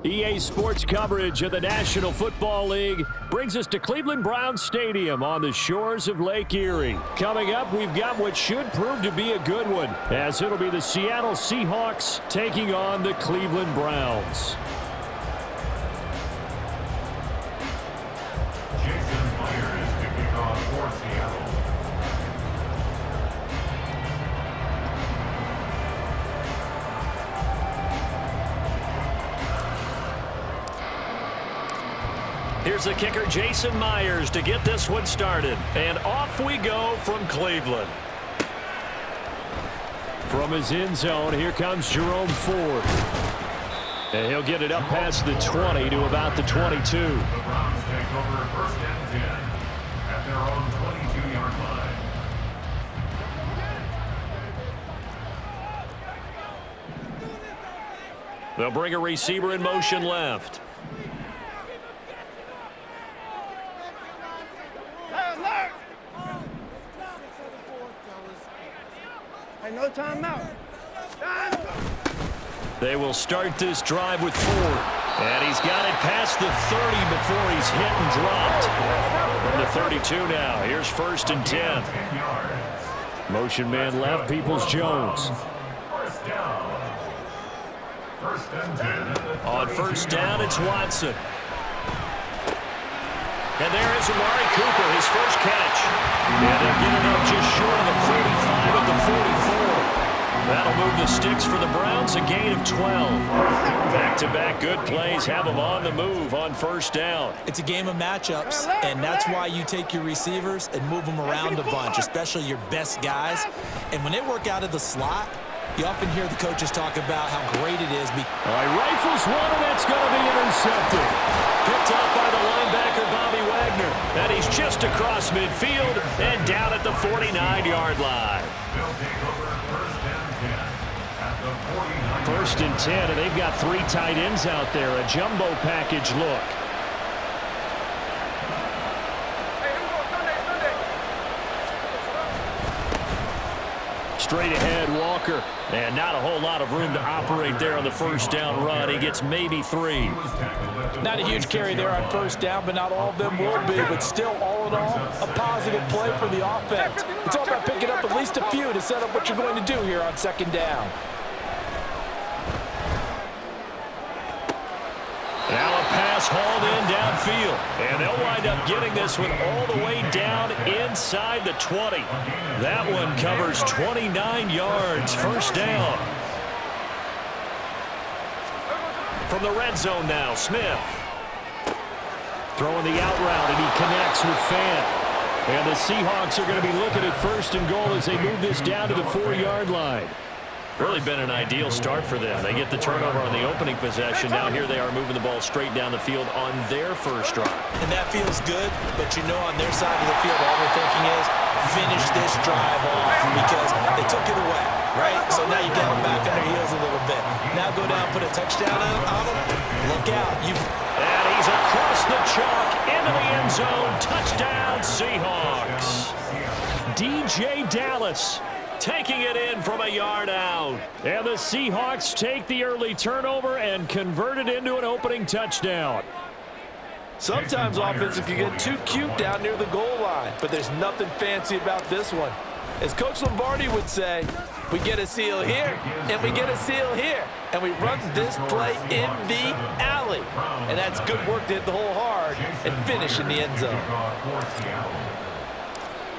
EA Sports coverage of the National Football League brings us to Cleveland Browns Stadium on the shores of Lake Erie. Coming up, we've got what should prove to be a good one, as it'll be the Seattle Seahawks taking on the Cleveland Browns. Here's the kicker, Jason Myers, to get this one started. And off we go from Cleveland. From his end zone, here comes Jerome Ford. And he'll get it up past the 20 to about the 22. The Browns take over first and 10 at their own 22-yard line. They'll bring a receiver in motion left. No timeout. They will start this drive with Ford. And he's got it past the 30 before he's hit and dropped. From the 32 now. Here's first and 10. Motion man left, Peoples-Jones. On first down, it's Watson. And there is Amari Cooper, his first catch. And they'll get it up just short of the 45 at the 44. That'll move the sticks for the Browns, a gain of 12. Back-to-back good plays have them on the move on first down. It's a game of matchups, and that's why you take your receivers and move them around a bunch, especially your best guys. And when they work out of the slot, you often hear the coaches talk about how great it is. All right, rifles one, and that's going to be intercepted. Picked up by the linebacker, Bobby Wagner. And he's just across midfield and down at the 49-yard line. First and 10, and they've got three tight ends out there. A jumbo package look. Straight ahead, Walker. And not a whole lot of room to operate there on the first down run. He gets maybe 3. Not a huge carry there on first down, but not all of them will be. But still, all in all, a positive play for the offense. It's all about picking up at least a few to set up what you're going to do here on second down. Now a pass hauled in downfield. And they'll wind up getting this one all the way down inside the 20. That one covers 29 yards. First down. From the red zone now, Smith. Throwing the out route, and he connects with Fant. And the Seahawks are going to be looking at first and goal as they move this down to the 4-yard line. Really been an ideal start for them. They get the turnover on the opening possession. Now here they are moving the ball straight down the field on their first drive. And that feels good, but you know on their side of the field, all they're thinking is finish this drive off because they took it away, right? So now you get them back on their heels a little bit. Now go down, put a touchdown on them. Look out. And he's across the chalk into the end zone. Touchdown, Seahawks. DJ Dallas taking it in from a yard out. And the Seahawks take the early turnover and convert it into an opening touchdown. Sometimes offenses can get too cute down near the goal line, but there's nothing fancy about this one. As Coach Lombardi would say, we get a seal here, and we get a seal here. And we run this play in the alley. And that's good work to hit the hole hard and finish in the end zone.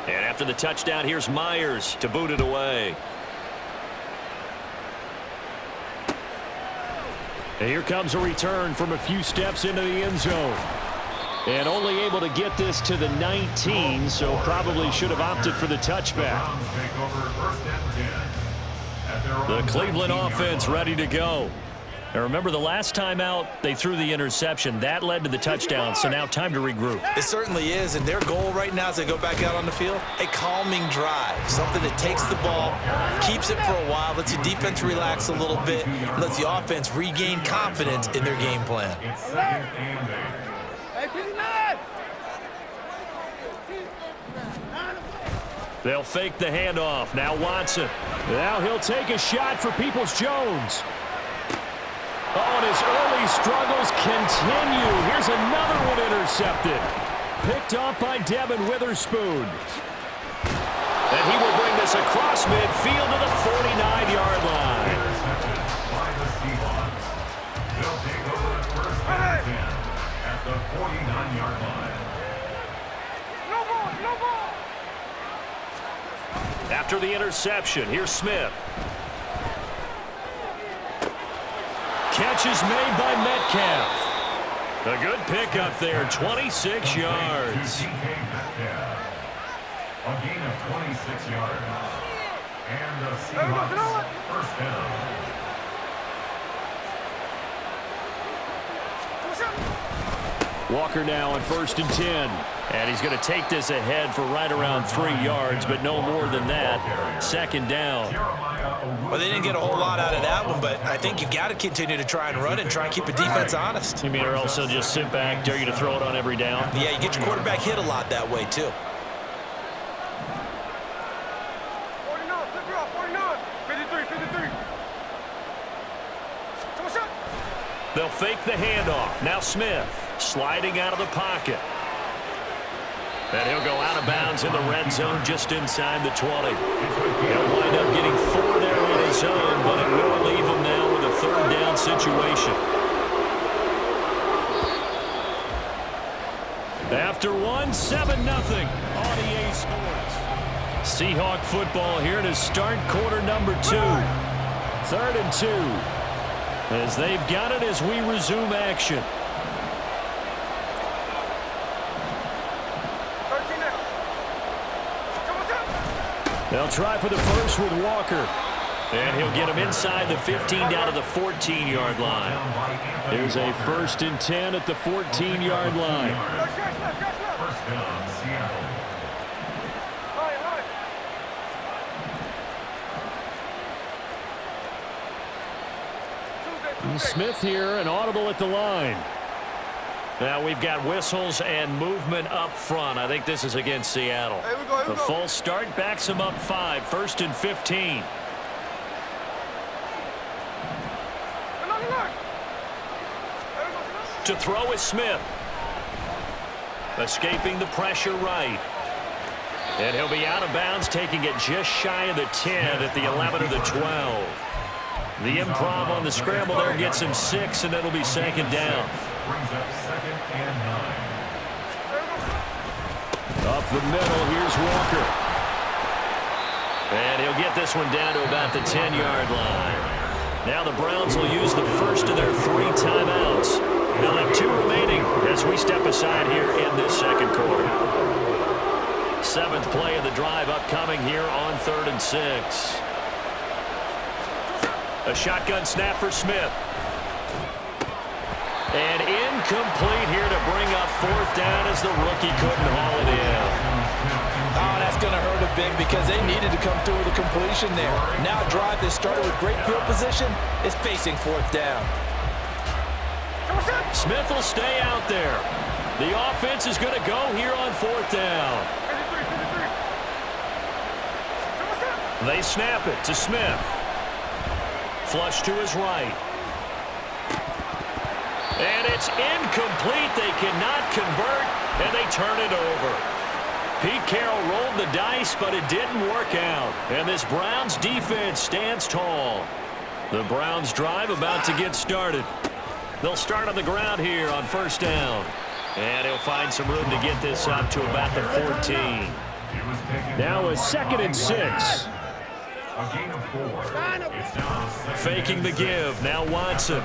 And after the touchdown, here's Myers to boot it away. And here comes a return from a few steps into the end zone. And only able to get this to the 19, so probably should have opted for the touchback. The Cleveland offense ready to go. And remember, the last time out, they threw the interception. That led to the touchdown, so now time to regroup. It certainly is, and their goal right now as they go back out on the field, a calming drive, something that takes the ball, keeps it for a while, lets the defense relax a little bit, and lets the offense regain confidence in their game plan. They'll fake the handoff. Now Watson. Now he'll take a shot for Peoples-Jones. Oh, and his early struggles continue. Here's another one intercepted. Picked off by Devin Witherspoon. And he will bring this across midfield to the 49-yard line. Intercepted by the Seahawks. They'll take over at first and 10 at the 49-yard line. No ball. After the interception, here's Smith. Catch is made by Metcalf. A good pickup there, 26 yards. A gain of 26 yards. And the Seahawks first down. Walker now on 1st and 10. And he's going to take this ahead for right around 3 yards, but no more than that. 2nd down. Well, they didn't get a whole lot out of that one, but I think you've got to continue to try and run and try and keep the defense honest. You mean, or else they'll just sit back, dare you to throw it on every down? Yeah, you get your quarterback hit a lot that way, too. 53. They'll fake the handoff. Now Smith sliding out of the pocket. And he'll go out of bounds in the red zone just inside the 20. He'll wind up getting 4 there on his own, but it will leave him now with a 3rd down situation. After 7-0 on EA Sports. Seahawk football here to start quarter number 2. 3rd and 2. As they've got it as we resume action. They'll try for the first with Walker. And he'll get him inside the 15 down to the 14-yard line. There's a 1st and 10 at the 14-yard line. First down, Seattle. Smith here, an audible at the line. Now we've got whistles and movement up front. I think this is against Seattle. The false start backs him up 5. 1st and 15. To throw is Smith. Escaping the pressure right. And he'll be out of bounds, taking it just shy of the 10 at the 11 or the 12. The improv on the scramble there gets him 6, and it'll be 2nd down. Brings up 2nd and 9. Up the middle, here's Walker. And he'll get this one down to about the 10-yard line. Now the Browns will use the first of their 3 timeouts. They'll have 2 remaining as we step aside here in this 2nd quarter. 7th play of the drive upcoming here on 3rd and 6. A shotgun snap for Smith. And incomplete here to bring up 4th down as the rookie couldn't haul it in. Oh, that's going to hurt a bit because they needed to come through with a completion there. Now a drive that started with great field position is facing 4th down. Smith will stay out there. The offense is going to go here on 4th down. They snap it to Smith. Flush to his right. And it's incomplete. They cannot convert, and they turn it over. Pete Carroll rolled the dice, but it didn't work out. And this Browns defense stands tall. The Browns drive about to get started. They'll start on the ground here on 1st down. And he'll find some room to get this up to about the 14. Now a 2nd and 6. A gain of 4. It's now Faking the give. Now Watson.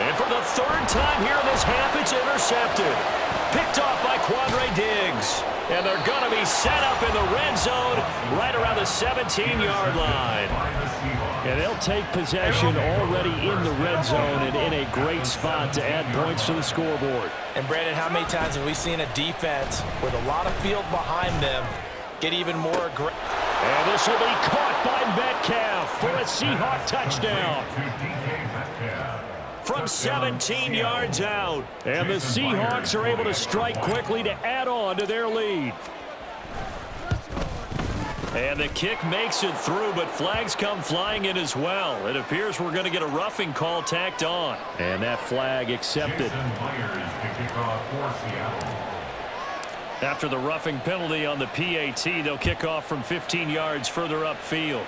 And for the 3rd time here in this half, it's intercepted. Picked off by Quandre Diggs. And they're going to be set up in the red zone right around the 17-yard line. And they'll take possession already in the red zone and in a great spot to add points to the scoreboard. And, Brandon, how many times have we seen a defense with a lot of field behind them get even more aggressive? And this will be caught by Metcalf for a Seahawk touchdown. From 17 yards out. And the Seahawks are able to strike quickly to add on to their lead. And the kick makes it through, but flags come flying in as well. It appears we're going to get a roughing call tacked on. And that flag accepted. After the roughing penalty on the PAT, they'll kick off from 15 yards further upfield.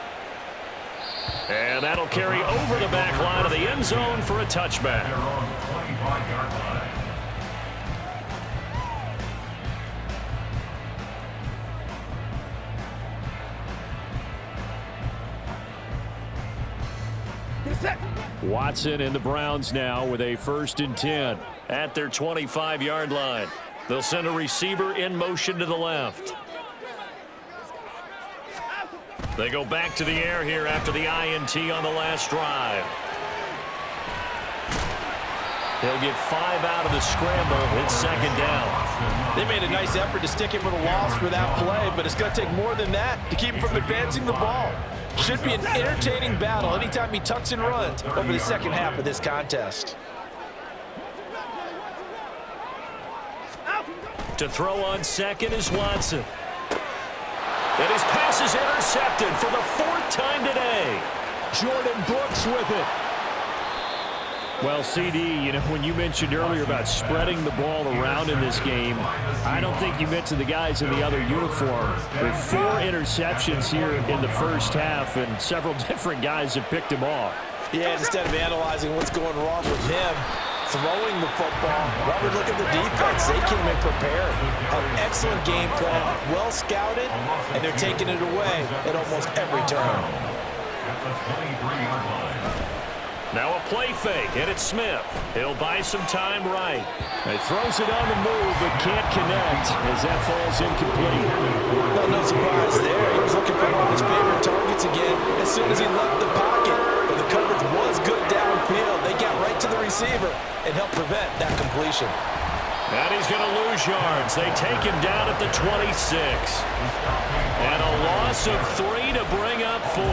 And that'll carry over the back line of the end zone for a touchback. Watson and the Browns now with a 1st and 10 at their 25-yard line. They'll send a receiver in motion to the left. They go back to the air here after the INT on the last drive. He'll get 5 out of the scramble. It's 2nd down. They made a nice effort to stick him with a loss for that play, but it's going to take more than that to keep him from advancing the ball. Should be an entertaining battle anytime he tucks and runs over the second half of this contest. To throw on second is Watson. And his pass is intercepted for the 4th time today. Jordan Brooks with it. Well, CD, when you mentioned earlier about spreading the ball around in this game, I don't think you mentioned the guys in the other uniform. With 4 interceptions here in the first half, and several different guys have picked him off. Yeah, instead of analyzing what's going wrong with him, throwing the football, Robert, look at the defense. They came in prepared. An excellent game plan, well scouted, and they're taking it away at almost every turn. Now a play fake, and it's Smith. He'll buy some time right. He throws it on the move, but can't connect as that falls incomplete. No surprise there. He was looking for one of his favorite targets again as soon as he left the pocket. But the coverage was good downfield. They got right to the receiver and helped prevent that completion. And he's going to lose yards. They take him down at the 26. And a loss of 3 to bring up 4.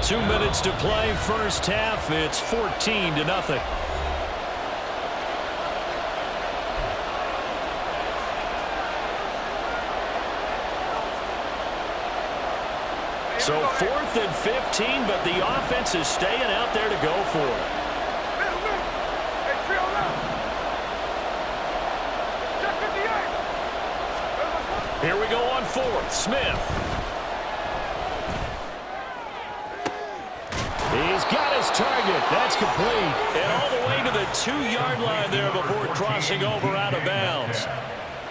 2 minutes to play, first half. It's 14-0. So 4th and 15, but the offense is staying out there to go for it. Here we go on 4th. Smith. He's got his target. That's complete. And all the way to the 2-yard line there before crossing over out of bounds.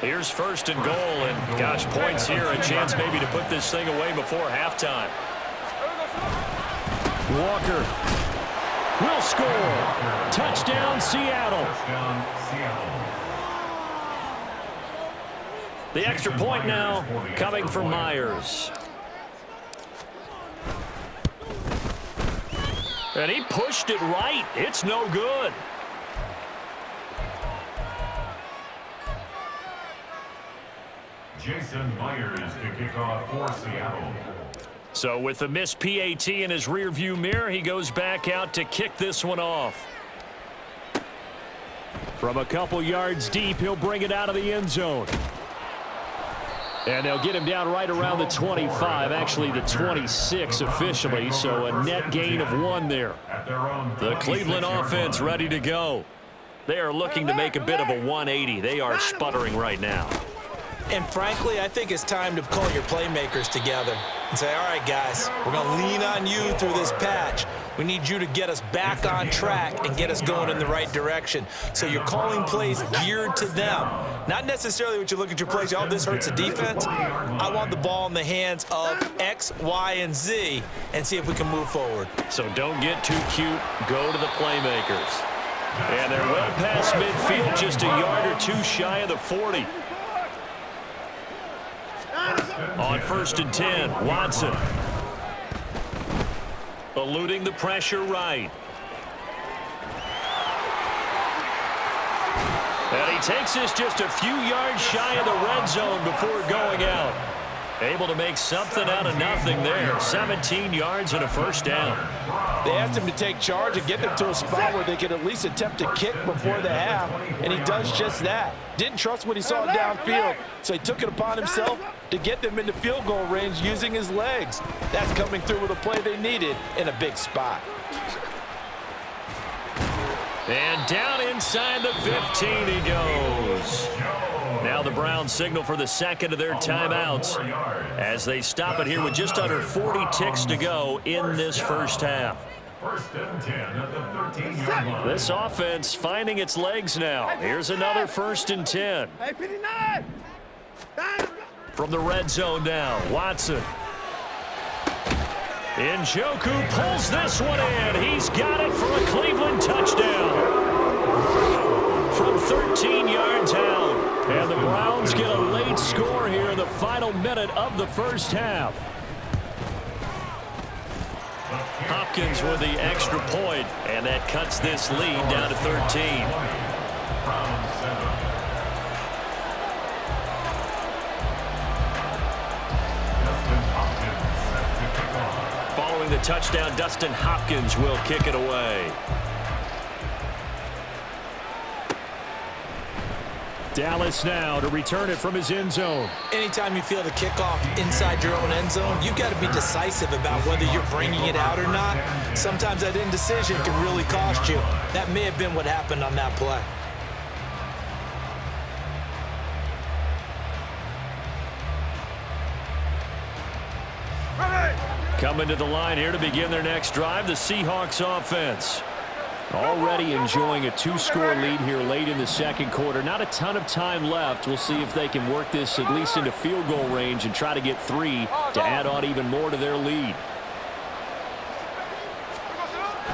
Here's 1st and goal, and gosh, points here. A chance maybe to put this thing away before halftime. Walker will score. Touchdown, Seattle. The extra point now coming from Myers. And he pushed it right. It's no good. Jason Myers to kick off for Seattle. So with the missed PAT in his rearview mirror, he goes back out to kick this one off. From a couple yards deep, he'll bring it out of the end zone. And they'll get him down right around the 25, actually the 26 officially, so a net gain of 1 there. The Cleveland offense ready to go. They are looking to make a bit of a 180. They are sputtering right now. And frankly, I think it's time to call your playmakers together and say, all right, guys, we're going to lean on you through this patch. We need you to get us back on track and get us going in the right direction. So you're calling plays geared to them. Not necessarily what you look at your plays, oh, this hurts the defense. I want the ball in the hands of X, Y, and Z and see if we can move forward. So don't get too cute. Go to the playmakers. And they're well past midfield, just a yard or 2 shy of the 40. On 1st and 10, Watson. Eluding the pressure right. And he takes this just a few yards shy of the red zone before going out. Able to make something out of nothing there. 17 yards and a first down. They asked him to take charge and get them to a spot where they could at least attempt to kick before the half, and he does just that. Didn't trust what he saw downfield, so he took it upon himself to get them into field goal range using his legs. That's coming through with a play they needed in a big spot. And down inside the 15 he goes. Now the Browns signal for the second of their timeouts as they stop it here with just under 40 ticks to go in this first half. First and 10 at the 13-yard line. This offense finding its legs now. Here's another first and 10. From the red zone now, Watson. Njoku pulls this one in. He's got it for a Cleveland touchdown. From 13 yards out. And the Browns get a late score here in the final minute of the first half. Hopkins with the extra point, and that cuts this lead down to 13. Following the touchdown, Dustin Hopkins will kick it away. Dallas now to return it from his end zone. Anytime you feel the kickoff inside your own end zone, you've got to be decisive about whether you're bringing it out or not. Sometimes that indecision can really cost you. That may have been what happened on that play. Coming to the line here to begin their next drive, the Seahawks offense. Already enjoying a 2-score lead here late in the second quarter. Not a ton of time left. We'll see if they can work this at least into field goal range and try to get 3 to add on even more to their lead.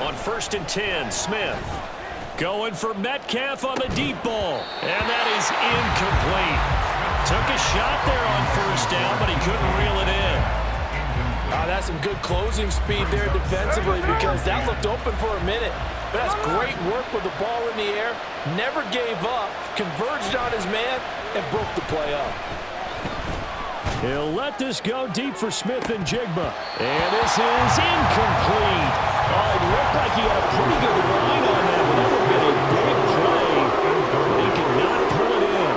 On first and 10, Smith. Going for Metcalf on the deep ball. And that is incomplete. Took a shot there on first down, but he couldn't reel it in. That's some good closing speed there defensively because that looked open for a minute. But that's great work with the ball in the air. Never gave up, converged on his man, and broke the play up. He'll let this go deep for Smith and Jigba. And this is incomplete. Oh, it looked like he had a pretty good line on that, but that would have been a big play. But he could not pull it in.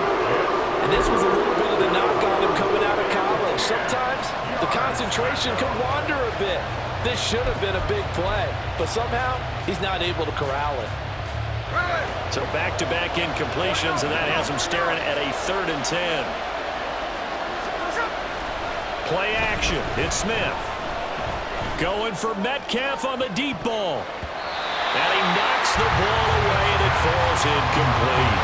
And this was a little bit of the knock on him coming out of college. Sometimes the concentration can wander a bit. This should have been a big play, but somehow he's not able to corral it. So back-to-back incompletions, and that has him staring at a 3rd and 10. Play action. It's Smith. Going for Metcalf on the deep ball. And he knocks the ball away, and it falls incomplete.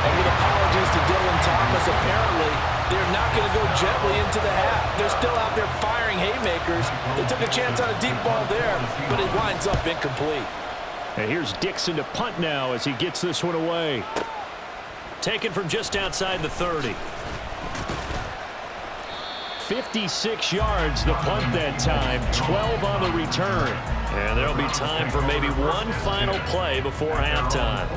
And with apologies to Dylan Thomas, apparently they're not going to go gently into the half. They're still out there firing haymakers. They took a chance on a deep ball there, but it winds up incomplete. And here's Dixon to punt now as he gets this one away. Taken from just outside the 30. 56 yards the punt that time, 12 on the return. And there'll be time for maybe one final play before halftime.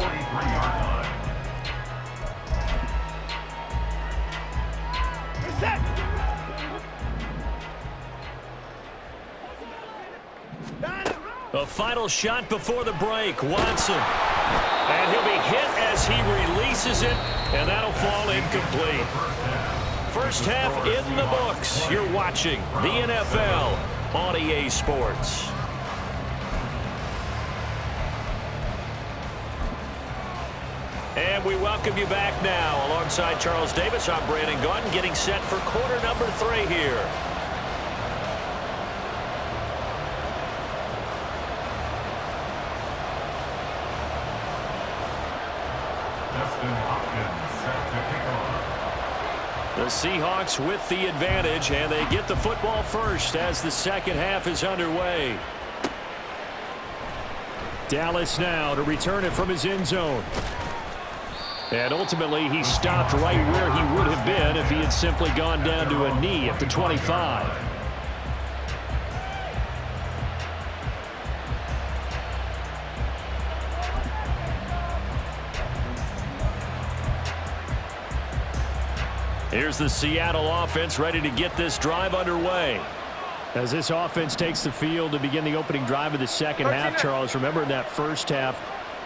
A final shot before the break, Watson. And he'll be hit as he releases it, and that'll fall incomplete. First half in the books. You're watching the NFL on EA Sports. And we welcome you back now. Alongside Charles Davis, I'm Brandon Gunn, getting set for quarter number 3 here. The Seahawks with the advantage, and they get the football first as the second half is underway. Dallas now to return it from his end zone. And ultimately, he stopped right where he would have been if he had simply gone down to a knee at the 25. Here's the Seattle offense ready to get this drive underway. As this offense takes the field to begin the opening drive of the second half, Charles, remember in that first half,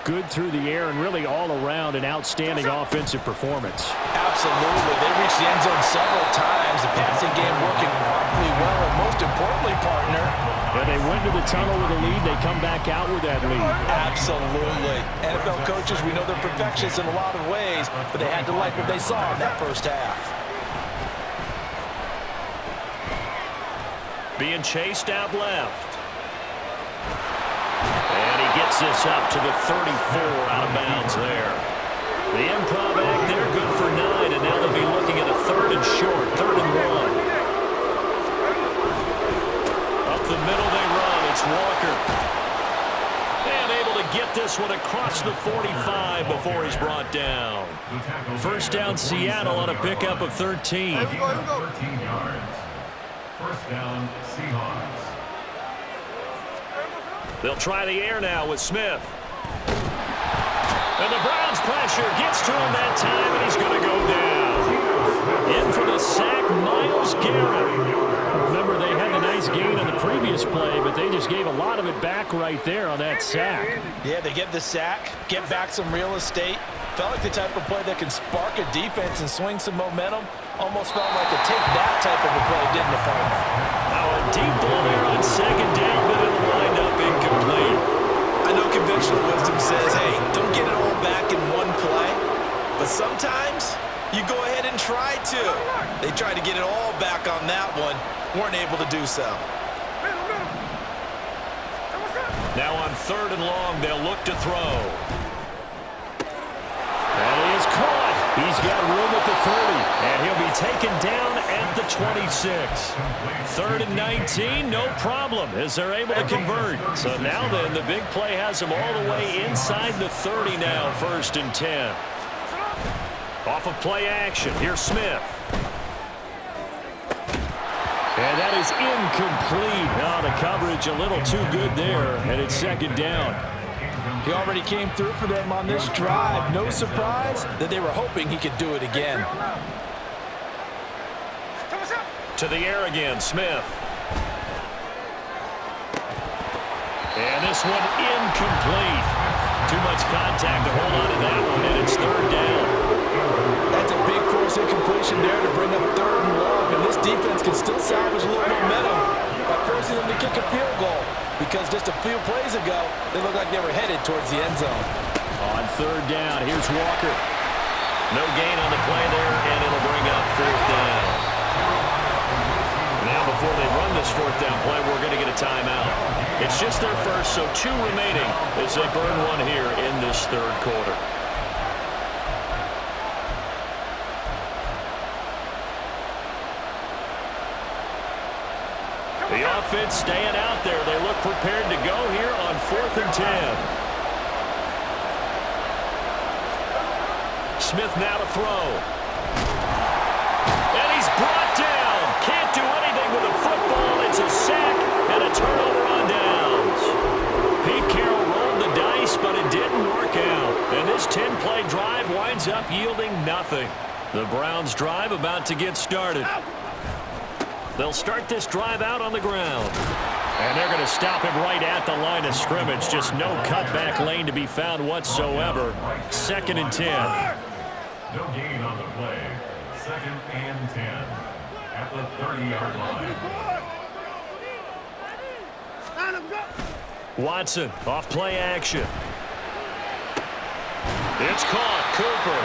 good through the air and really all around an outstanding offensive performance. Absolutely. They reached the end zone several times. The passing game working awfully well, and most importantly, partner, when they went to the tunnel with a lead, they come back out with that lead. Absolutely. NFL coaches, we know they're perfectionists in a lot of ways, but they had to like what they saw in that first half. Being chased out left. And he gets this up to the 34 out of bounds there. The improv act there, good for 9, and now they'll be looking at a 3rd and short, 3rd and 1. Up the middle they run. It's Walker. And able to get this one across the 45 before he's brought down. First down Seattle on a pickup of 13. 13 yards. First down, Seahawks. They'll try the air now with Smith. And the Browns pressure gets to him that time, and he's going to go down. In for the sack, Myles Garrett. Remember, they had the nice gain on the previous play, but they just gave a lot of it back right there on that sack. Yeah, they get the sack, get back some real estate. Felt like the type of play that can spark a defense and swing some momentum. Almost felt like a take-that type of a play, didn't it, partner? Now a deep ball there on second down, but it'll wind up incomplete. I know conventional wisdom says, hey, don't get it all back in one play. But sometimes you go ahead and try to. They tried to get it all back on that one. Weren't able to do so. Now on 3rd and long, they'll look to throw. And he is caught. He's got room at the 30, and he'll be taken down at the 26. 3rd and 19, no problem, as they're able to convert. So now then, the big play has them all the way inside the 30 now, 1st and 10. Off of play action, here's Smith. And that is incomplete. Oh, the coverage a little too good there, and it's 2nd down. He already came through for them on this drive. No surprise that they were hoping he could do it again. To the air again, Smith. And this one incomplete. Too much contact to hold on to that one, and it's 3rd down. That's a big force incompletion there to bring up 3rd and long, and this defense can still salvage a little momentum by forcing them to kick a field goal. Because just a few plays ago, they looked like they were headed towards the end zone. On 3rd down, here's Walker. No gain on the play there, and it'll bring up 4th down. Now, before they run this 4th down play, we're going to get a timeout. It's just their first, so 2 remaining as they burn one here in this 3rd quarter. The offense staying out there. They look prepared to go here on 4th and 10. Smith now to throw. And he's brought down. Can't do anything with the football. It's a sack and a turnover on downs. Pete Carroll rolled the dice, but it didn't work out. And this 10-play drive winds up yielding nothing. The Browns' drive about to get started. They'll start this drive out on the ground. And they're going to stop him right at the line of scrimmage. Just no cutback lane to be found whatsoever. 2nd and 10. No gain on the play. 2nd and 10 at the 30-yard line. Watson off play action. It's caught. Cooper.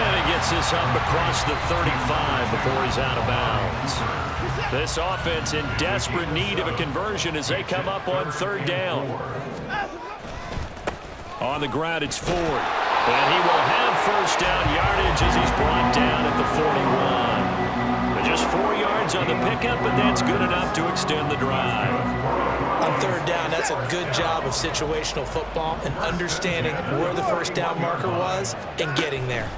And he gets this up across the 35 before he's out of bounds. This offense in desperate need of a conversion as they come up on 3rd down. On the ground, it's Ford. And he will have 1st down yardage as he's brought down at the 41. But just 4 yards on the pickup, but that's good enough to extend the drive. On 3rd down, that's a good job of situational football and understanding where the 1st down marker was and getting there.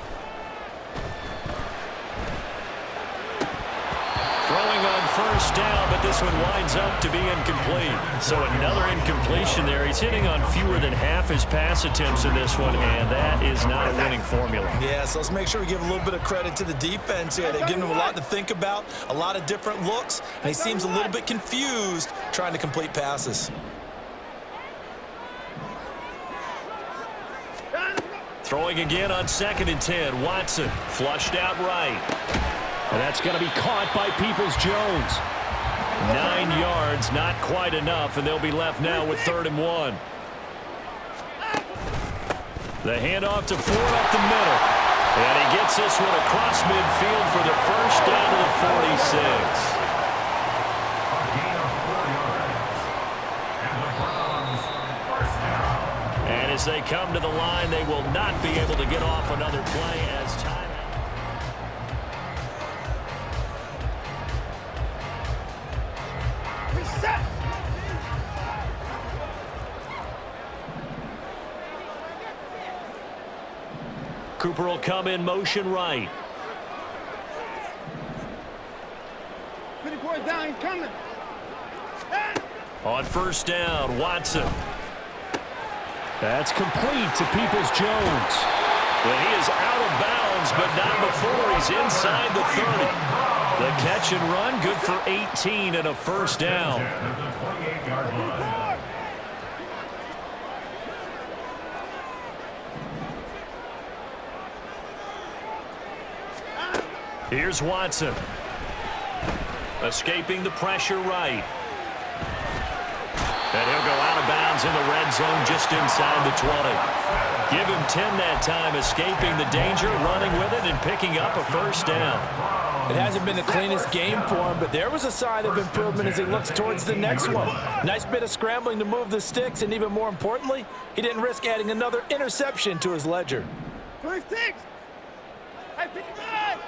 Throwing on first down, but this one winds up to be incomplete. So another incompletion there. He's hitting on fewer than half his pass attempts in this one, and that is not a winning formula. Yeah, so let's make sure we give a little bit of credit to the defense here. They've given him a lot to think about, a lot of different looks, and he seems a little bit confused trying to complete passes. Throwing again on 2nd and 10. Watson flushed out right. And that's going to be caught by Peoples-Jones. 9 yards, not quite enough, and they'll be left now with 3rd and 1. The handoff to Ford up the middle. And he gets this one across midfield for the first down to the 46. And as they come to the line, they will not be able to get off another play as time. Cooper will come in motion right. Put the boy down, he's coming. On 1st down, Watson. That's complete to Peoples-Jones. But he is out of bounds, but not before he's inside the 30. The catch and run, good for 18 and a first down. Here's Watson. Escaping the pressure right. And he'll go out of bounds in the red zone just inside the 20. Give him 10 that time, escaping the danger, running with it, and picking up a first down. It hasn't been the cleanest game for him, but there was a sign of improvement as he looks towards the next one. Nice bit of scrambling to move the sticks, and even more importantly, he didn't risk adding another interception to his ledger. 26. Hey, 55.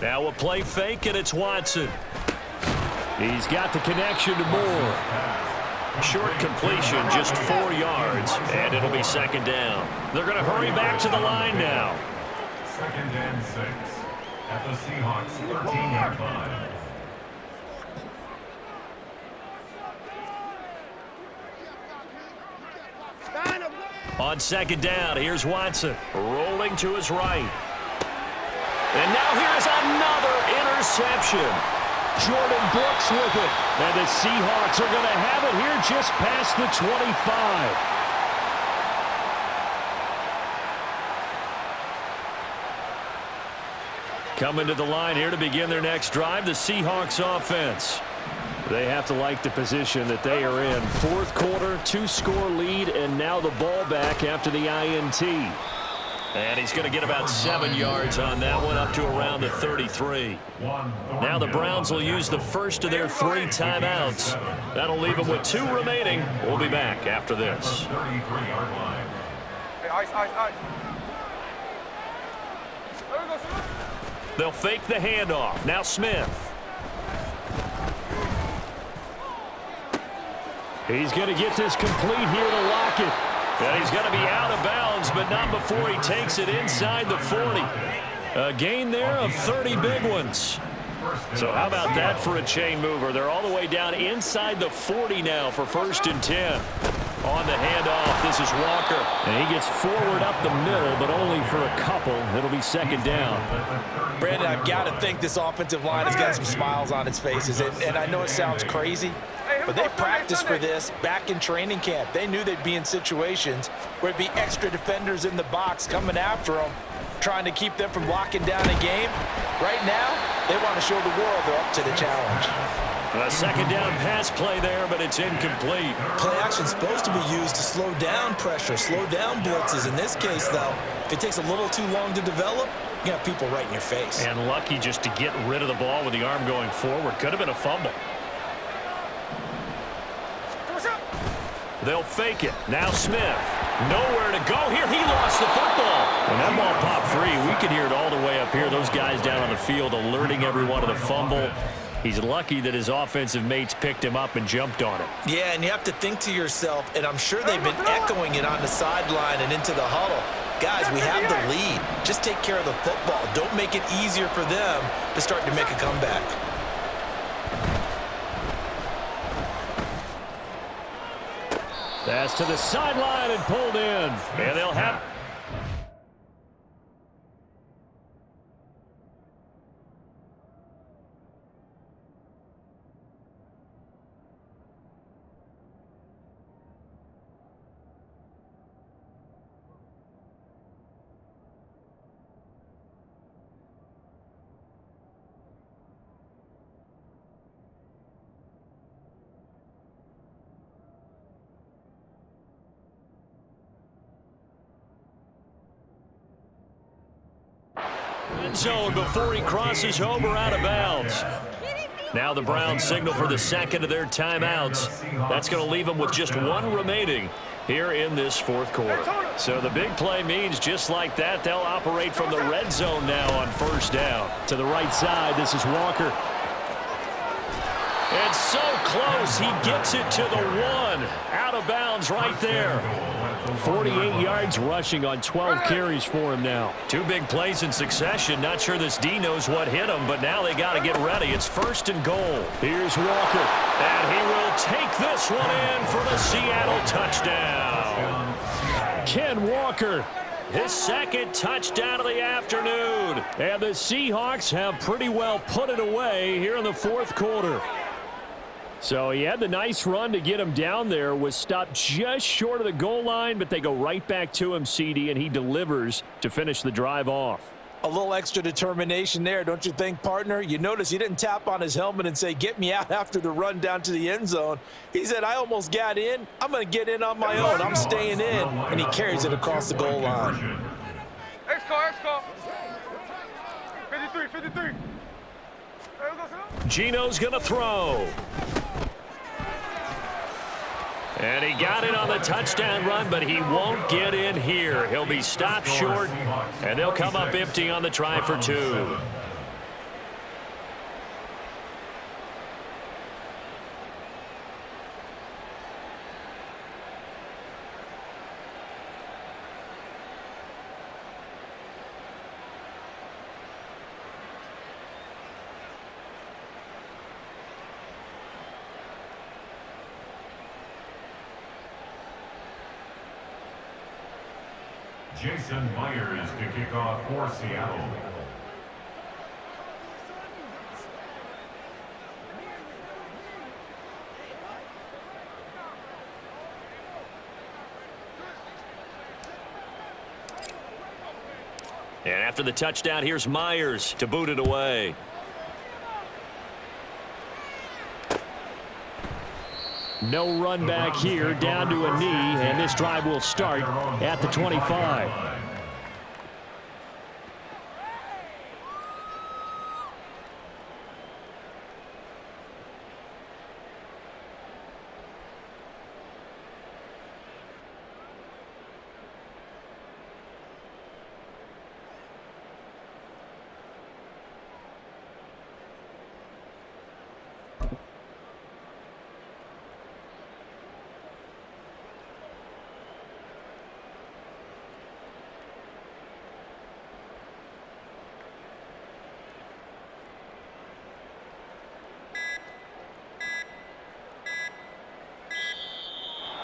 Now a play fake, and it's Watson. He's got the connection to Moore. Short completion, just 4 yards, and it'll be 2nd down. They're going to hurry back to the line now. 2nd and 6 at the Seahawks 13-yard line. On 2nd down, here's Watson, rolling to his right. And now here's another interception. Jordan Brooks with it. And the Seahawks are going to have it here just past the 25. Coming to the line here to begin their next drive, the Seahawks offense. They have to like the position that they are in. 4th quarter, 2-score lead, and now the ball back after the INT. And he's going to get about 7 yards on that one, up to around the 33. Now the Browns will use the first of their 3 timeouts. That'll leave them with 2 remaining. We'll be back after this. Hey, ice. They'll fake the handoff. Now Smith. He's going to get this complete here to Lockett. And he's going to be out of bounds, but not before he takes it inside the 40. A gain there of 30 big ones. So how about that for a chain mover? They're all the way down inside the 40 now for 1st and 10. On the handoff, this is Walker. And he gets forward up the middle, but only for a couple. It'll be 2nd down. Brandon, I've got to think this offensive line has got some smiles on its faces. And I know it sounds crazy, but they practiced for this back in training camp. They knew they'd be in situations where it'd be extra defenders in the box coming after them, trying to keep them from locking down a game. Right now, they want to show the world they're up to the challenge. A 2nd down pass play there, but it's incomplete. Play action's supposed to be used to slow down pressure, slow down blitzes. In this case, though, if it takes a little too long to develop, you got people right in your face. And lucky just to get rid of the ball with the arm going forward. Could have been a fumble. They'll fake it. Now Smith. Nowhere to go here. He lost the football. When that ball popped free, we could hear it all the way up here. Those guys down on the field alerting everyone of the fumble. He's lucky that his offensive mates picked him up and jumped on it. Yeah, and you have to think to yourself, and I'm sure they've been echoing it on the sideline and into the huddle. guys, we have the lead. Just take care of the football. Don't make it easier for them to start to make a comeback. Pass to the sideline and pulled in. And they'll have... End zone before he crosses over out of bounds. Now the Browns signal for the second of their timeouts. That's going to leave them with just one remaining here in this fourth quarter. So the big play means just like that, they'll operate from the red zone now on first down. To the right side, this is Walker. And so close, he gets it to the one. Out of bounds right there. 48 yards rushing on 12 carries for him now. Two big plays in succession. Not sure this D knows what hit him, but now they got to get ready. It's first and goal. Here's Walker. And he will take this one in for the Seattle touchdown. Ken Walker, his second touchdown of the afternoon. And the Seahawks have pretty well put it away here in the fourth quarter. So he had the nice run to get him down there, was stopped just short of the goal line, but they go right back to him, CD, and he delivers to finish the drive off. A little extra determination there, don't you think, partner? You notice he didn't tap on his helmet and say, get me out after the run down to the end zone. He said, I almost got in. I'm going to get in on my own. I'm staying in. And he carries it across the goal line. X-call. 53. Gino's going to throw. And he got it on the touchdown run, but he won't get in here. He'll be stopped short, and they'll come up empty on the try for two. Jason Myers to kick off for Seattle. And after the touchdown, here's Myers to boot it away. No run back here, down to a knee, and this drive will start at the 25.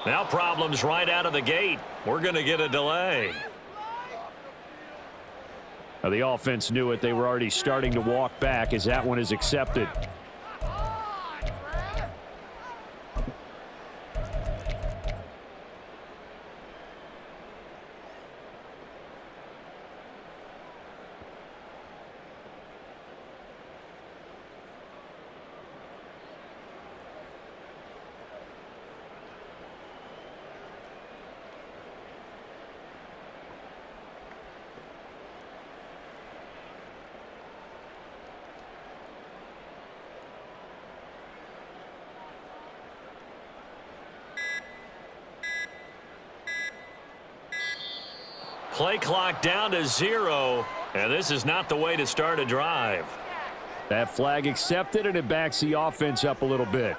Now problems right out of the gate. We're going to get a delay. Now the offense knew it. They were already starting to walk back as that one is accepted. Play clock down to 0, and this is not the way to start a drive. That flag accepted, and it backs the offense up a little bit.